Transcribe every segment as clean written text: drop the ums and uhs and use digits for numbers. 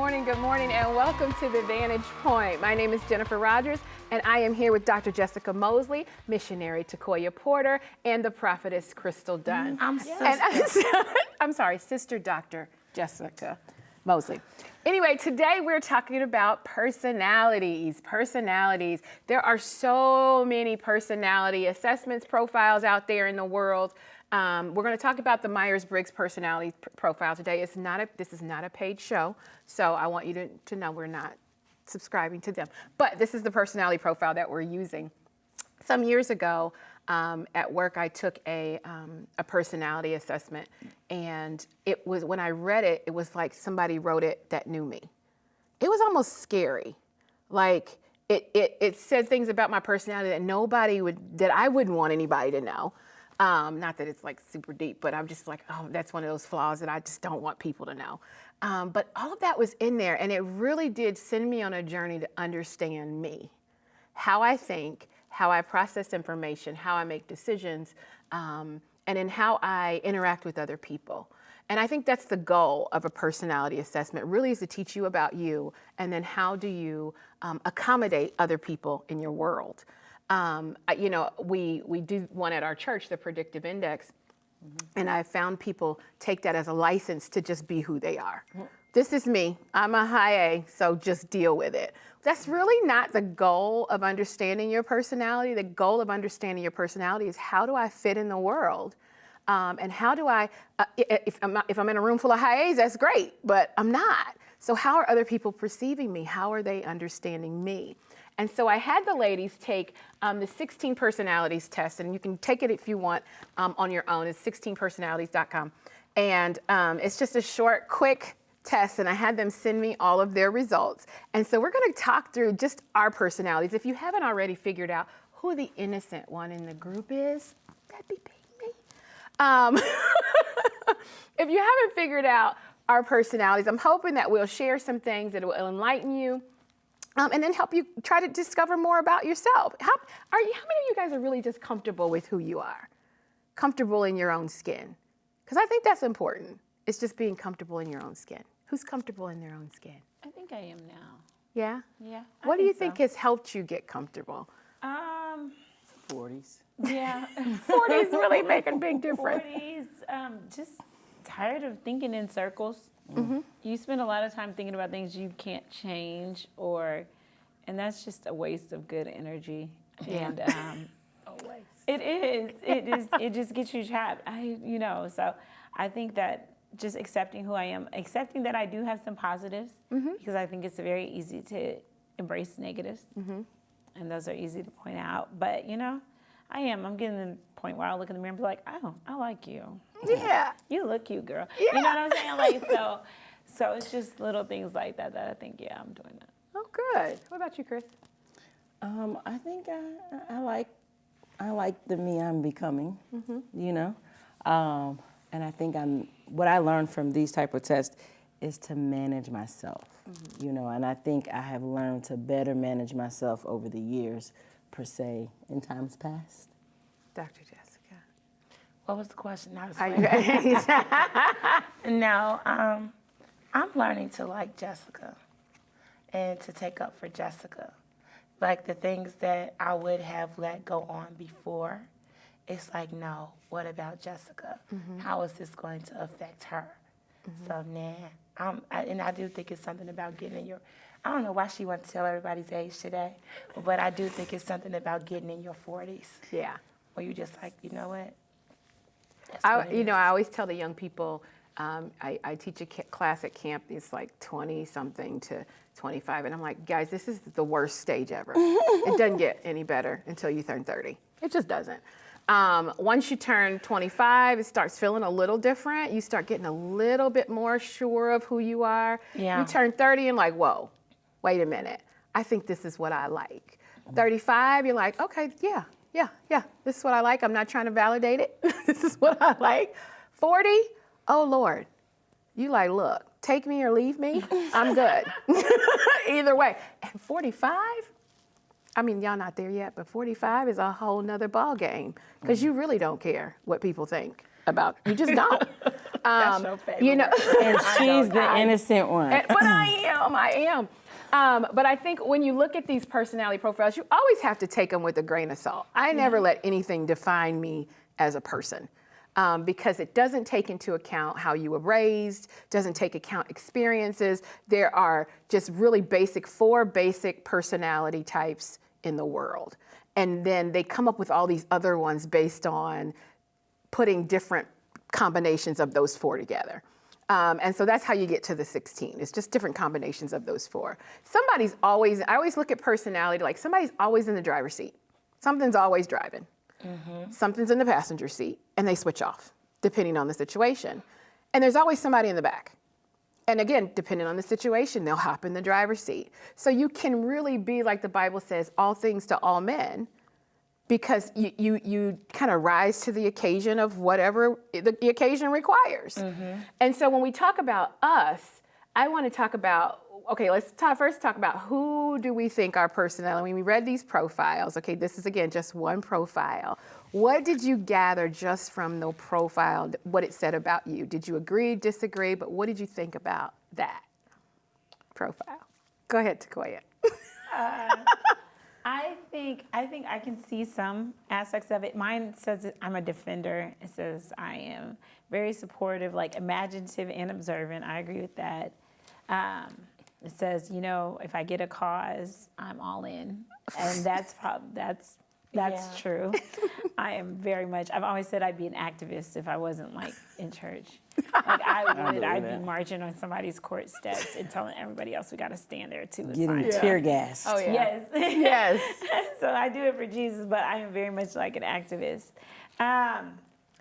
morning, and welcome to The Vantage Point. My name is Jennifer Rogers, and I am here with Dr. Jessica Mosley, missionary Takoya Porter, and the prophetess Crystal Dunn. Sister Dr. Jessica Mosley. Anyway, today we're talking about personalities. There are so many personality assessments, profiles out there in the world. We're going to talk about the Myers-Briggs personality profile today. This is not a paid show, so I want you to know we're not subscribing to them. But this is the personality profile that we're using. Some years ago, at work, I took a personality assessment, and it was, when I read it, it was like somebody wrote it that knew me. It was almost scary. Like it said things about my personality that I wouldn't want anybody to know. Not that it's like super deep, but I'm just like, oh, that's one of those flaws that I just don't want people to know. But all of that was in there, and it really did send me on a journey to understand me, how I think, how I process information, how I make decisions, and in how I interact with other people. And I think that's the goal of a personality assessment, really, is to teach you about you, and then how do you accommodate other people in your world. We do one at our church, the predictive index, and I found people take that as a license to just be who they are. This is me. I'm a high A, so just deal with it. That's really not the goal of understanding your personality. The goal of understanding your personality is, how do I fit in the world? And how do I, if I'm in a room full of high A's, that's great, but I'm not. So how are other people perceiving me? How are they understanding me? And so I had the ladies take the 16 personalities test, and you can take it if you want on your own. It's 16personalities.com. And it's just a short, quick test, and I had them send me all of their results. And so we're going to talk through just our personalities. If you haven't already figured out who the innocent one in the group is, that'd be me. If you haven't figured out our personalities, I'm hoping that we'll share some things that will enlighten you. And then help you try to discover more about yourself. How many of you guys are really just comfortable with who you are? Comfortable in your own skin? Because I think that's important. It's just being comfortable in your own skin. Who's comfortable in their own skin? I think I am now. Yeah? Yeah. What do you think has helped you get comfortable? 40s. Yeah. 40s really make a big difference. 40s, just tired of thinking in circles. Mm-hmm. You spend a lot of time thinking about things you can't change, and that's just a waste of good energy. Yeah. And it is. It just gets you trapped. So I think that just accepting who I am, accepting that I do have some positives, because I think it's very easy to embrace negatives, and those are easy to point out. But I'm getting to the point where I look in the mirror and be like, oh, I like you. Yeah. You look cute, girl. Yeah. You know what I'm saying? Like, so it's just little things like that I think, yeah, I'm doing that. Oh, good. What about you, Chris? I think I like the me I'm becoming, and I think what I learned from these type of tests is to manage myself, and I think I have learned to better manage myself over the years, per se, in times past. Dr. Jessica. What was the question? No, I'm learning to like Jessica and to take up for Jessica. Like the things that I would have let go on before, it's like, no, what about Jessica? How is this going to affect her? So I do think it's something about getting in I don't know why she wants to tell everybody's age today, but I do think it's something about getting in your 40s. Yeah. Where you just like, you know what? I always tell the young people, I teach a class at camp. It's like 20-something to 25. And I'm like, guys, this is the worst stage ever. It doesn't get any better until you turn 30. It just doesn't. Once you turn 25, it starts feeling a little different. You start getting a little bit more sure of who you are. Yeah. You turn 30 and like, whoa, wait a minute. I think this is what I like. 35, you're like, okay, yeah, this is what I like. I'm not trying to validate it. This is what I like. 40, oh Lord, you like, look, take me or leave me, I'm good. Either way. And 45, I mean, y'all not there yet, but 45 is a whole nother ball game because you really don't care what people think about. You just don't. That's your favorite You know, And she's the innocent one. but I am. But I think when you look at these personality profiles, you always have to take them with a grain of salt. I never let anything define me as a person. Because it doesn't take into account how you were raised, doesn't take account experiences. There are just really four basic personality types in the world. And then they come up with all these other ones based on putting different combinations of those four together. And so that's how you get to the 16. It's just different combinations of those four. I always look at personality like somebody's always in the driver's seat. Something's always driving. Something's in the passenger seat, and they switch off, depending on the situation. And there's always somebody in the back. And again, depending on the situation, they'll hop in the driver's seat. So you can really be, like the Bible says, all things to all men, because you kind of rise to the occasion of whatever the occasion requires. And so when we talk about us, I want to talk about, okay, let's first talk about who do we think our personality. When we read these profiles, okay, this is again just one profile. What did you gather just from the profile, what it said about you? Did you agree, disagree, but what did you think about that profile? Go ahead, Takoya. I think I can see some aspects of it. Mine says that I'm a defender. It says I am very supportive, like imaginative and observant. I agree with that. It says, if I get a cause, I'm all in, and that's true. I am very much. I've always said I'd be an activist if I wasn't like in church. Like I'd be marching on somebody's court steps and telling everybody else we got to stand there too. Getting tear gassed. Oh, yeah. Yes. Yes. So I do it for Jesus, but I am very much like an activist.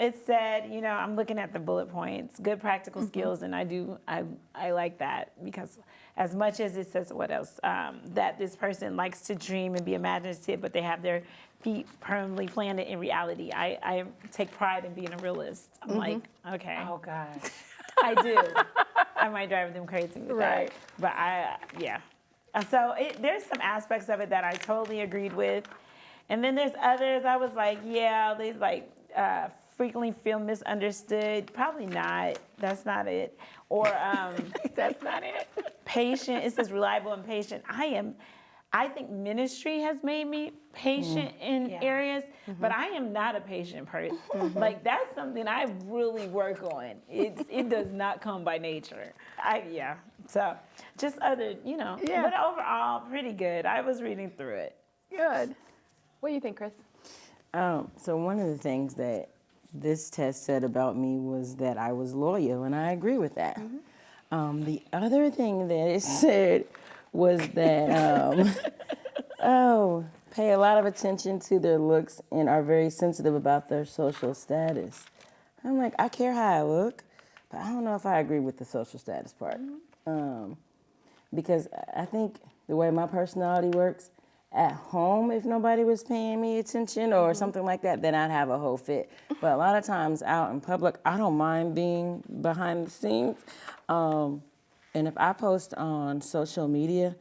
It said, I'm looking at the bullet points, good practical skills, and I like that because as much as it says, what else? That this person likes to dream and be imaginative, but they have their feet firmly planted in reality. I take pride in being a realist. I'm like, okay. Oh, God. I do. I might drive them crazy with Right. that. But yeah. So there's some aspects of it that I totally agreed with. And then there's others I was like, yeah, they frequently feel misunderstood. Probably not. That's not it. Or That's not it. patient. It says reliable and patient. I think ministry has made me patient in areas, but I am not a patient person. Like that's something I really work on. It does not come by nature. So just other, but overall pretty good. I was reading through it. Good. What do you think, Chris? So one of the things that this test said about me was that I was loyal, and I agree with that. The other thing that it said was that, pay a lot of attention to their looks and are very sensitive about their social status. I'm like, I care how I look, but I don't know if I agree with the social status part. Because I think the way my personality works, at home, if nobody was paying me attention or something like that, then I'd have a whole fit. But a lot of times out in public, I don't mind being behind the scenes. And if I post on social media,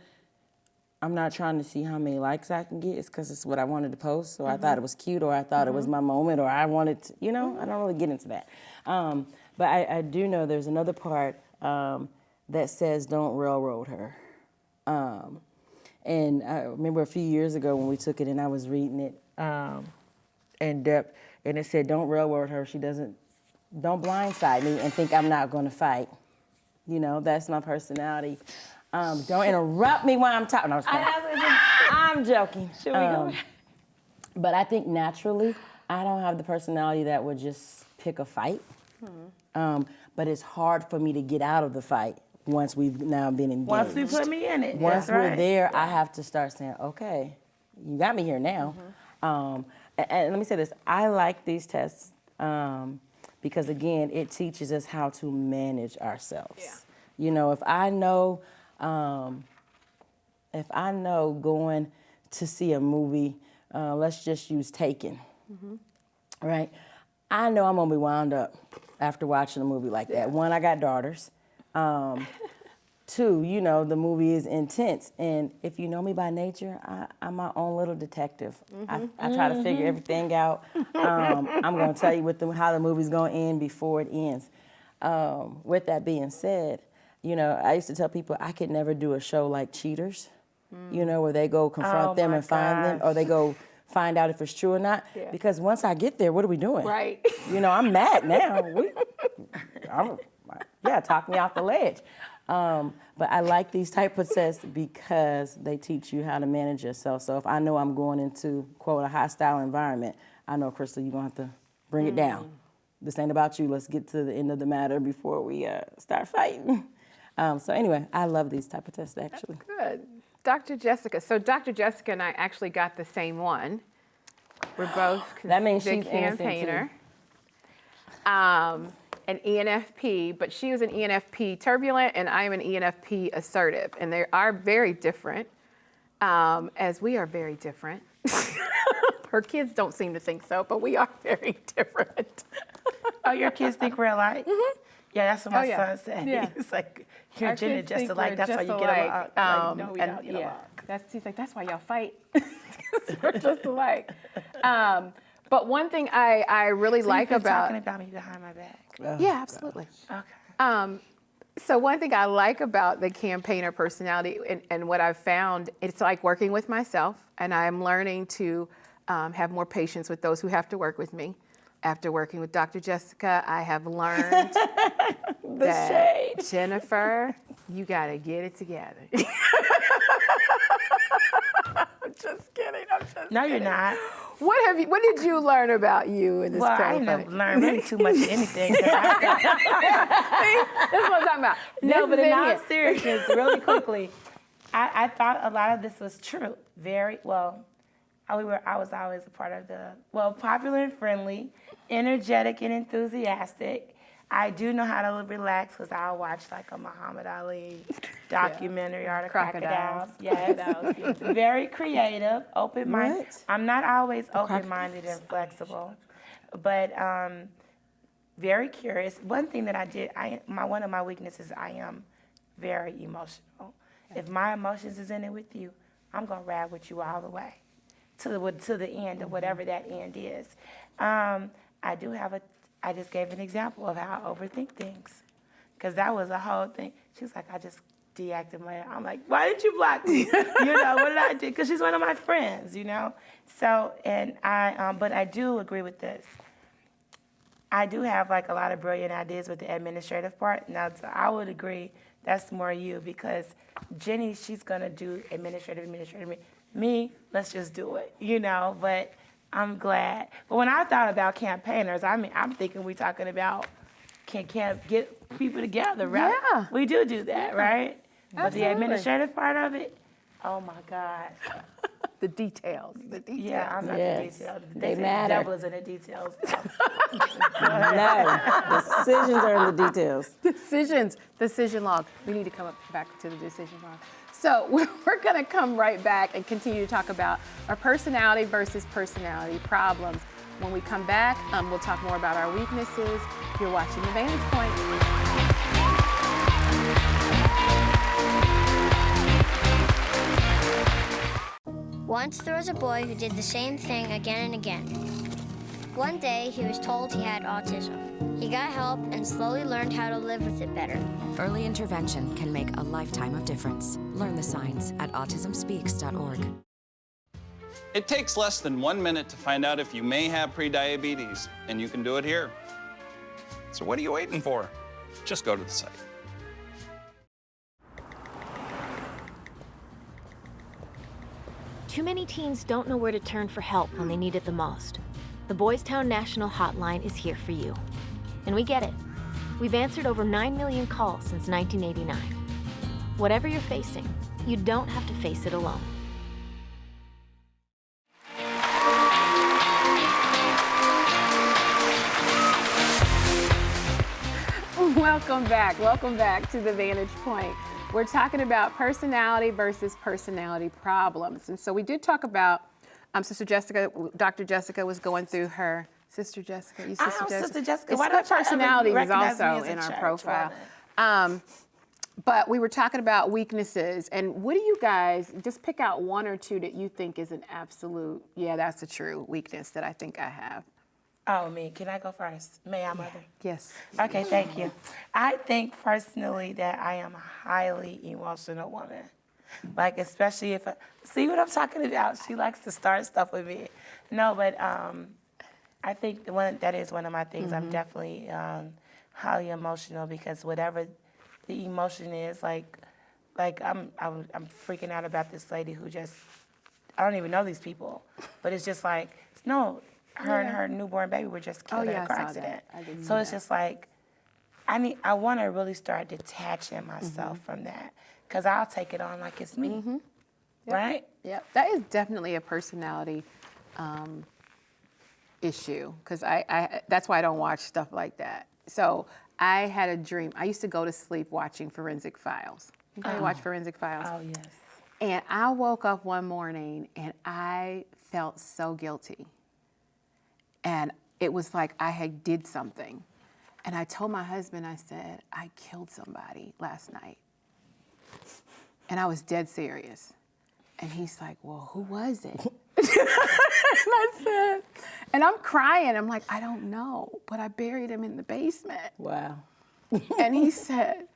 I'm not trying to see how many likes I can get. It's because it's what I wanted to post. So I thought it was cute, or I thought it was my moment, or I wanted to, I don't really get into that. But I do know there's another part that says don't railroad her. And I remember a few years ago when we took it and I was reading it in depth, and it said, don't railroad her. Don't blindside me and think I'm not going to fight. That's my personality. Don't interrupt me while I'm talking. No, I'm joking. Should we go? But I think naturally, I don't have the personality that would just pick a fight. But it's hard for me to get out of the fight once we've now been engaged. Once you put me in it. Once That's right. we're there, I have to start saying, okay, you got me here now. And let me say this, I like these tests because again, it teaches us how to manage ourselves. Yeah. If I know going to see a movie, let's just use Taken, right? I know I'm gonna be wound up after watching a movie like that. One, I got daughters. Two, you know, the movie is intense. And if you know me by nature, I'm my own little detective. I try to figure everything out. I'm going to tell you how the movie's going to end before it ends. With that being said, you know, I used to tell people I could never do a show like Cheaters, you know, where they go confront them and find them, or they go find out if it's true or not. Yeah. Because once I get there, what are we doing? Right. You know, I'm mad now. Talk me off the ledge. But I like these type of tests because they teach you how to manage yourself. So if I know I'm going into, quote, a hostile environment, I know, Crystal, you're going to have to bring it down. This ain't about you. Let's get to the end of the matter before we start fighting. So anyway, I love these type of tests, actually. Good. Dr. Jessica. So Dr. Jessica and I actually got the same one. We're both That means the she's innocent, campaigner. An ENFP, but she was an ENFP turbulent and I am an ENFP assertive. And they are very different, as we are very different. Her kids don't seem to think so, but we are very different. Oh, your kids think we're alike? Mm-hmm. Yeah, that's what my son said. Yeah. He's like, you're Our Jenna kids just think alike. we're That's why just you get along. alike. No, we don't get along. He's like, that's why y'all fight. We're just alike. But one thing I really So like you've been about talking about me behind my back. yeah, absolutely. Okay. So one thing I like about the campaigner personality and what I've found, it's like working with myself, and I'm learning to have more patience with those who have to work with me. After working with Dr. Jessica, I have learned that Jennifer, you gotta get it together. I'm just kidding. No, you're not. What did you learn about you in this Well, I campaign? didn't learn really too much of anything. See, this is what I'm talking about. No, This but is in it all here. seriousness, really quickly, I thought a lot of this was true. Very well. I was always a part of popular and friendly, energetic and enthusiastic. I do know how to relax because I'll watch like a Muhammad Ali documentary or the crocodiles. Yes. Very creative, open-minded. What? I'm not always open-minded and flexible, but very curious. One thing that I did, one of my weaknesses, I am very emotional. If my emotions is in it with you, I'm gonna ride with you all the way to the end of whatever that end is. I just gave an example of how I overthink things, because that was a whole thing. She was like, I just deactivated. I'm like, why did you block me? You know, what did I do? Because she's one of my friends, you know. So, and but I do agree with this. I do have like a lot of brilliant ideas with the administrative part. Now, so I would agree that's more you, because Jenny, she's gonna do administrative. Me, let's just do it, you know. But I'm glad. But when I thought about campaigners, I mean, I'm thinking we're talking about can get people together, right? Yeah. We do that, right? But the Absolutely. administrative part of it, oh my God. The details. Yeah, I'm not Yes. the details. They say matter. The devil is in the details. No, decisions are in the details. Decision log. We need to come back to the decision log. So we're going to come right back and continue to talk about our personality versus personality problems. When we come back, we'll talk more about our weaknesses. You're watching The Vantage Point. Once there was a boy who did the same thing again and again. One day, he was told he had autism. He got help and slowly learned how to live with it better. Early intervention can make a lifetime of difference. Learn the signs at autismspeaks.org. It takes less than 1 minute to find out if you may have prediabetes, and you can do it here. So what are you waiting for? Just go to the site. Too many teens don't know where to turn for help when they need it the most. The Boys Town National Hotline is here for you. And we get it. We've answered over 9 million calls since 1989. Whatever you're facing, you don't have to face it alone. Welcome back to The Vantage Point. We're talking about personality versus personality problems. And so we did talk about Sister Jessica, Dr. Jessica was going through her, Sister Jessica, you Sister Jessica. Sister Jessica. It's Why her don't y'all ever personality is recognize me also as a in our church profile. woman? But we were talking about weaknesses, and what do you guys, just pick out one or two that you think is an absolute, yeah, that's a true weakness that I think I have. Oh, me. Can I go first? May I, Mother? Yes. Okay, thank you. I think personally that I am a highly emotional woman. Like, especially if see what I'm talking about? She likes to start stuff with me. No, but I think that is one of my things. I'm definitely highly emotional because whatever the emotion is, like I'm freaking out about this lady who just, I don't even know these people, but it's just like, no, her and her newborn baby were just killed in a car accident. So it's just like, I want to really start detaching myself from that, because I'll take it on like it's me, right? Yep, that is definitely a personality issue, because I that's why I don't watch stuff like that. So I had a dream. I used to go to sleep watching Forensic Files. Anybody watch Forensic Files? Oh, yes. And I woke up one morning and I felt so guilty. And it was like I had did something. And I told my husband, I said, I killed somebody last night. And I was dead serious. And he's like, well, who was it? And I said, and I'm crying. I'm like, I don't know, but I buried him in the basement. Wow. And he said,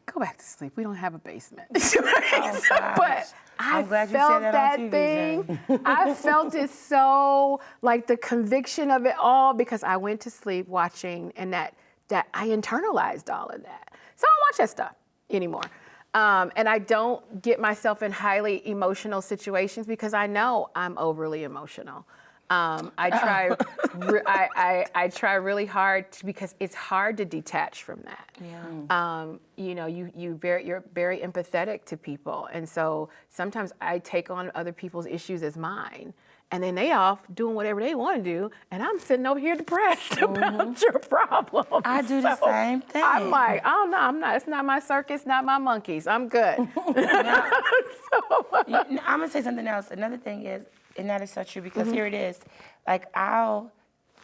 go back to sleep. We don't have a basement. Oh, but I glad you felt said that that on TV, thing. I felt it so, like the conviction of it all, because I went to sleep watching, and that I internalized all of that. So I don't watch that stuff anymore. And I don't get myself in highly emotional situations because I know I'm overly emotional. I try really hard because it's hard to detach from that. Yeah. You know, you're very empathetic to people, and so sometimes I take on other people's issues as mine. And then they off doing whatever they want to do, and I'm sitting over here depressed about your problem. I do the same thing. I'm like, oh no, I'm not. It's not my circus, not my monkeys. I'm good. I'm gonna say something else. Another thing is, and that is so true, because here it is. Like, I'll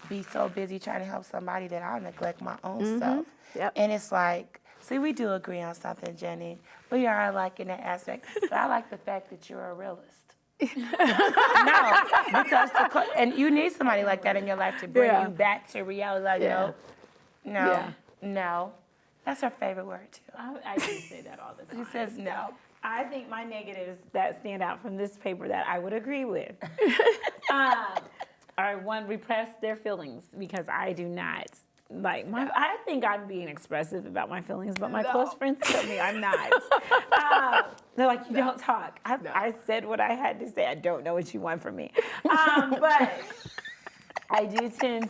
be so busy trying to help somebody that I'll neglect my own self. Yep. And it's like, see, we do agree on something, Jenny. We are like in that aspect. But I like the fact that you're a realist. No, because and you need somebody like that in your life to bring you back to reality. Like, no. That's her favorite word too. I do say that all the time. She says no. I think my negatives that stand out from this paper that I would agree with are, one, repress their feelings, because I do not. Like, I think I'm being expressive about my feelings, but my close friends tell me I'm not. They're like, you don't talk. I said what I had to say. I don't know what you want from me. But I do tend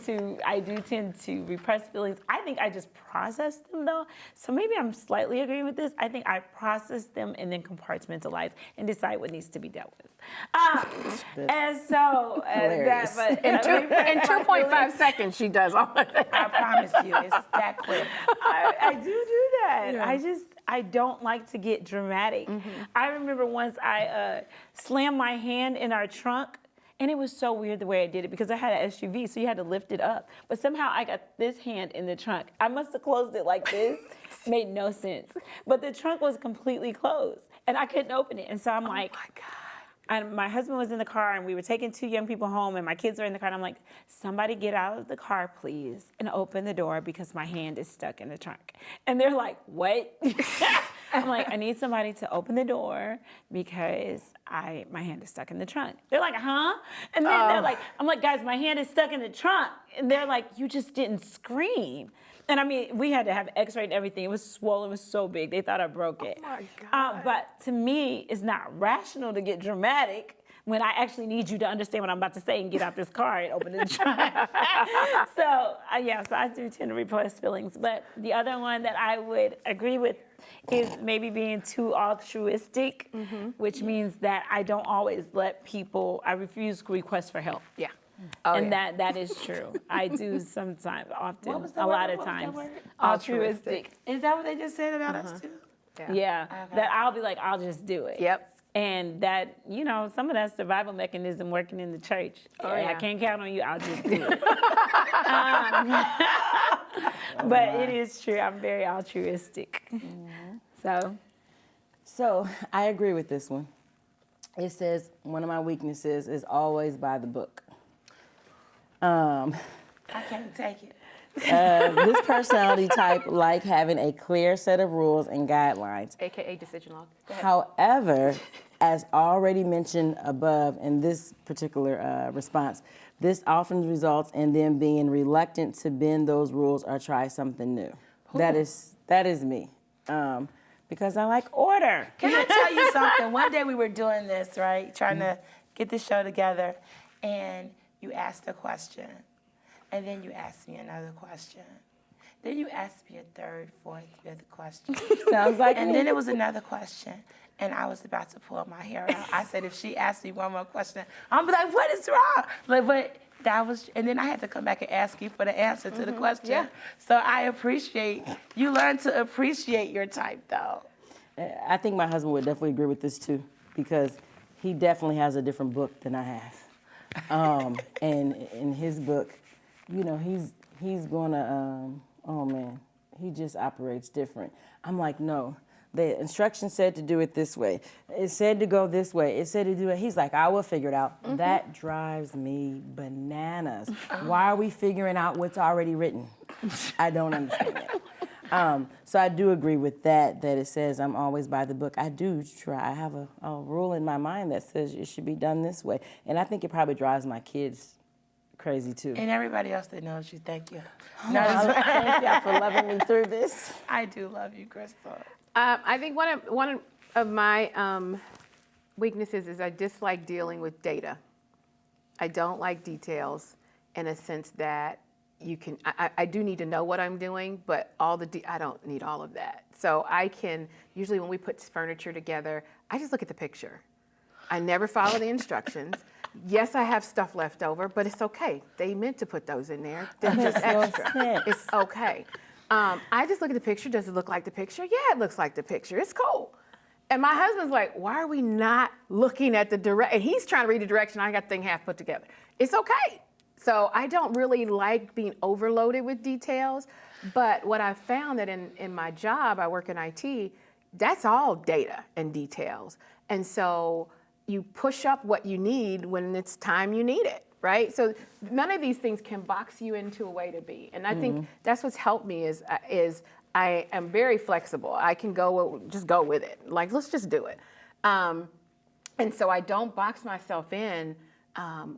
to repress feelings. I think I just process them, though. So maybe I'm slightly agreeing with this. I think I process them and then compartmentalize and decide what needs to be dealt with. And so Hilarious. In 2.5 seconds, she does all of that. I promise you, it's that quick. I do that. Yeah. I don't like to get dramatic. I remember once I slammed my hand in our trunk. And it was so weird the way I did it, because I had an SUV, so you had to lift it up. But somehow I got this hand in the trunk. I must have closed it like this. Made no sense. But the trunk was completely closed, and I couldn't open it. And so I'm like, oh my God. And my husband was in the car, and we were taking 2 young people home, and my kids were in the car, and I'm like, somebody get out of the car, please, and open the door, because my hand is stuck in the trunk. And they're like, what? I'm like, I need somebody to open the door because my hand is stuck in the trunk. They're like, huh? And then they're like, I'm like, guys, my hand is stuck in the trunk. And they're like, you just didn't scream. And I mean, we had to have x-ray and everything. It was swollen, it was so big. They thought I broke it. Oh my God. But to me, it's not rational to get dramatic when I actually need you to understand what I'm about to say and get out this car and open the trunk. So I do tend to repress feelings. But the other one that I would agree with is maybe being too altruistic, which means that I don't always I refuse requests for help. Yeah. That is true. I do sometimes, often, a lot of times. Altruistic. Is that what they just said about us too? Yeah. Okay. That I'll be like, I'll just do it. Yep. And that, some of that survival mechanism working in the church. I can't count on you, I'll just do it. But it is true, I'm very altruistic. So I agree with this one. It says one of my weaknesses is always by the book. I can't take it. This personality type like having a clear set of rules and guidelines. AKA decision log. Go ahead. However, as already mentioned above in this particular response, this often results in them being reluctant to bend those rules or try something new. That is me. Because I like order. Can I tell you something? One day we were doing this, right? Trying to get the show together, and you asked a question, and then you asked me another question. Then you asked me a third, fourth, fifth question. Sounds like And me. then it was another question, and I was about to pull my hair out. I said, if she asked me one more question, I'm like, what is wrong? Like, but that was, and then I had to come back and ask you for the answer to the question. Yeah. So I appreciate, you learn to appreciate your type, though. I think my husband would definitely agree with this too, because he definitely has a different book than I have. And in his book, you know, he's gonna, oh man, he just operates different. I'm like, no, the instructions said to do it this way. It said to go this way. It said to do it. He's like, I will figure it out. That drives me bananas. Why are we figuring out what's already written? I don't understand that. So I do agree with that it says I'm always by the book. I do try. I have a rule in my mind that says it should be done this way. And I think it probably drives my kids crazy too. And everybody else that knows you, thank you. Thank y'all for loving me through this. I do love you, Crystal. I think one of my weaknesses is I dislike dealing with data. I don't like details in a sense that I do need to know what I'm doing, but I don't need all of that. So I can, usually when we put furniture together, I just look at the picture. I never follow the instructions. Yes, I have stuff left over, but it's okay. They meant to put those in there. They're just extra. It's okay. I just look at the picture. Does it look like the picture? Yeah, it looks like the picture. It's cool. And my husband's like, why are we not looking at the direction? And he's trying to read the direction. I got the thing half put together. It's okay. So I don't really like being overloaded with details. But what I've found that in my job, I work in IT, that's all data and details. And so you push up what you need when it's time you need it, right? So none of these things can box you into a way to be. And I think that's what's helped me is I am very flexible. I can just go with it. Like, let's just do it. And so I don't box myself in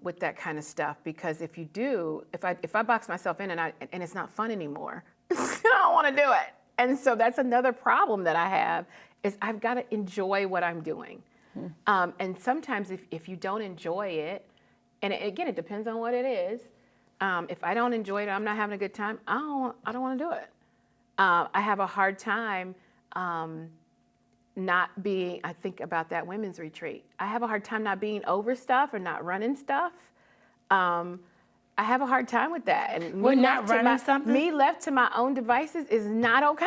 with that kind of stuff, because if you do, if I box myself in and it's not fun anymore, I don't want to do it. And so that's another problem that I have is I've got to enjoy what I'm doing. And sometimes if you don't enjoy it, and again, it depends on what it is. If I don't enjoy it, I'm not having a good time, I don't want to do it. I have a hard time not being, I think about that women's retreat. I have a hard time not being over stuff or not running stuff. I have a hard time with that. And We're not running something? Me left to my own devices is not okay.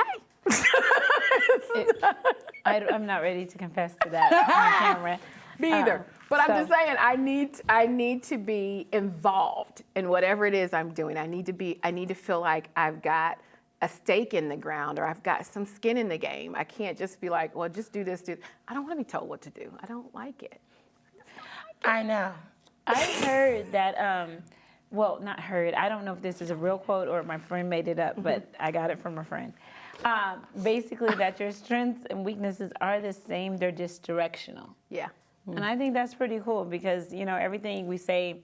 I'm not ready to confess to that on camera. Me either. But I'm just saying, I need to be involved in whatever it is I'm doing. I need to feel like I've got a stake in the ground, or I've got some skin in the game. I can't just be like, well, just do this, I don't want to be told what to do. I don't like it. I know. I heard that, well, not heard, I don't know if this is a real quote or my friend made it up, but I got it from a friend. Basically that your strengths and weaknesses are the same, they're just directional. Yeah. And I think that's pretty cool because, you know, everything we say,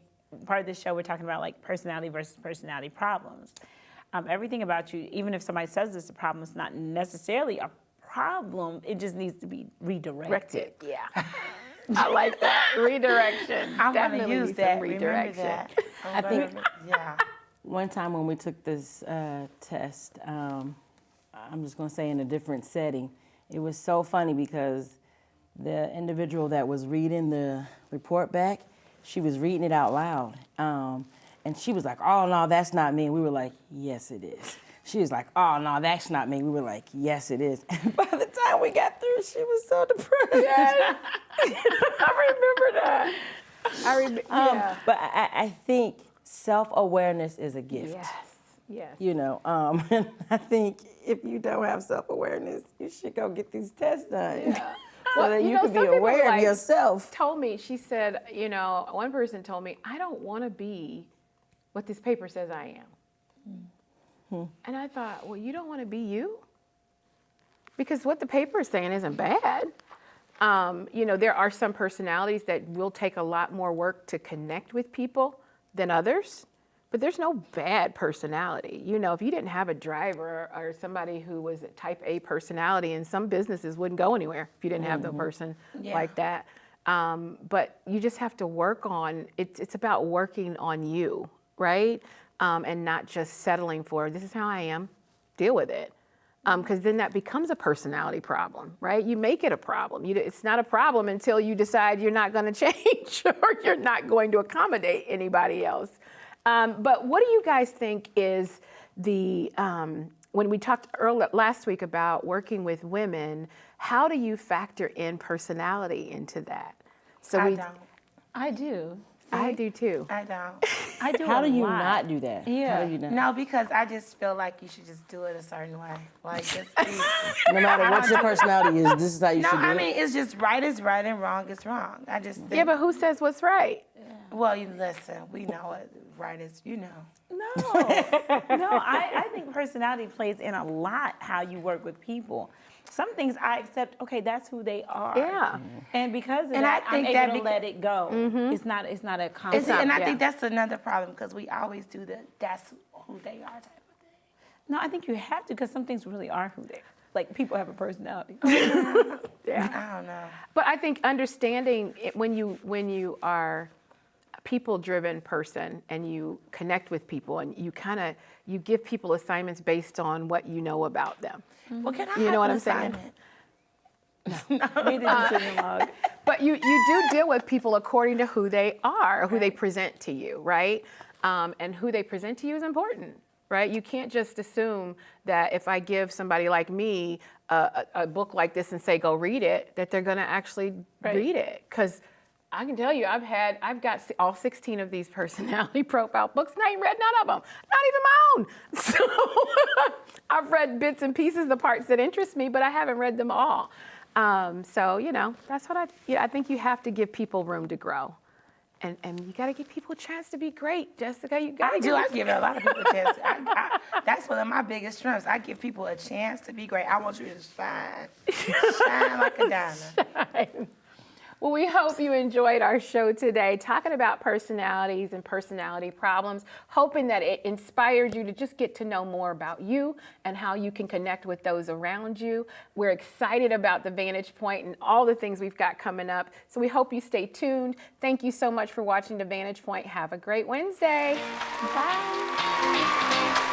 part of this show, we're talking about like personality versus personality problems. Everything about you, even if somebody says it's a problem, it's not necessarily a problem, it just needs to be redirected. Yeah. I like that. Redirection. I want to Definitely use need that. some redirection. Remember that. I think Yeah. one time when we took this test, I'm just going to say in a different setting, it was so funny because the individual that was reading the report back, she was reading it out loud. And she was like, oh, no, that's not me. And we were like, yes, it is. She was like, oh, no, that's not me. We were like, yes, it is. And by the time we got through, she was so depressed. Yes. I remember that. Yeah. But I think self-awareness is a gift. Yes. Yes. You know, and I think if you don't have self-awareness, you should go get these tests done. Yeah. So that you know, can be some people aware like of yourself. Told me, she said, you know, one person told me, I don't want to be what this paper says I am. And I thought, well, you don't want to be you? Because what the paper is saying isn't bad. You know, there are some personalities that will take a lot more work to connect with people than others, but there's no bad personality. You know, if you didn't have a driver or somebody who was a type A personality, and some businesses wouldn't go anywhere if you didn't have the person like that. But you just have to work on, it's about working on you, right? And not just settling for, this is how I am, deal with it. Because then that becomes a personality problem, right? You make it a problem. It's not a problem until you decide you're not going to change or you're not going to accommodate anybody else. But what do you guys think is the, when we talked last week about working with women, how do you factor in personality into that? So I don't. I do. I do too. I don't. I do. How a do you lot. not do that? Yeah. How do you not? No, because I just feel like you should just do it a certain way. Like, just be. No matter what your personality is, this is how you No, should do I it. mean, it's just right is right and wrong is wrong. I just think, Yeah, but who says what's right? well, you listen, we know what right is, you know. No, I think personality plays in a lot how you work with people. Some things I accept, okay, that's who they are. Yeah. And because of And that, I think I'm that able to let it go. It's not a And, concept. see, and I yeah. think that's another problem because we always do the that's who they are type of thing. No, I think you have to because some things really are who they are. Like people have a personality. I don't know. But I think understanding it when you are a people-driven person and you connect with people and you give people assignments based on what you know about them. Well, can I You have know what an I'm saying? assignment? Read the decision log. But you do deal with people according to who they are, who they present to you, right? And who they present to you is important, right? You can't just assume that if I give somebody like me a book like this and say, go read it, that they're gonna actually read it. Because I can tell you, I've got all 16 of these personality profile books, and I ain't read none of them, not even my own. So I've read bits and pieces, the parts that interest me, but I haven't read them all. So, you know, that's what I think you have to give people room to grow. And you got to give people a chance to be great, Jessica. You got to I give a lot of people a chance. That's one of my biggest strengths. I give people a chance to be great. I want you to shine. Shine like a diamond. Well, we hope you enjoyed our show today, talking about personalities and personality problems, hoping that it inspired you to just get to know more about you and how you can connect with those around you. We're excited about the Vantage Point and all the things we've got coming up, so we hope you stay tuned. Thank you so much for watching the Vantage Point. Have a great Wednesday. Bye.